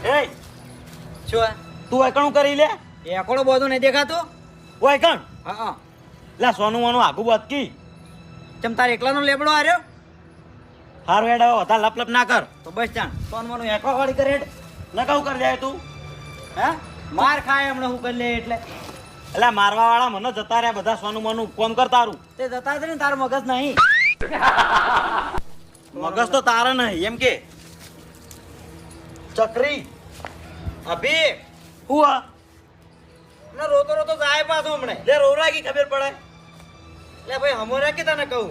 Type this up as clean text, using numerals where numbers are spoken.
એ શું તું એકણું કરી લે એકોડો બધું નહીં દેખાતું? ઓય કણ હા લે સોનું મોનું આગુ બતકી ચમ તાર એકલાનો લેબડો આર્યો? હાર હેડ હવે વધારે લપ લપ ના કર તો બસ ચાણ સોનું મોનું એકવા વાળી કરે હેડ નકાઉ કરી જાય તું હે માર ખાય હમણાં હું કરી લે એટલે એટલે મારવા વાળા મને જતા રહ્યા બધા સોનું મોનું કોમ કર તારું તે જતા જ ને તાર મગજ નહીં. મગજ તો તારે નહીં એમ કે ચકરી અભી હું આ ના રોતો રોતો જાય પાછો હમણે. લે રોરાગી ખબર પડે લે ભાઈ હમો રે કે તને કહું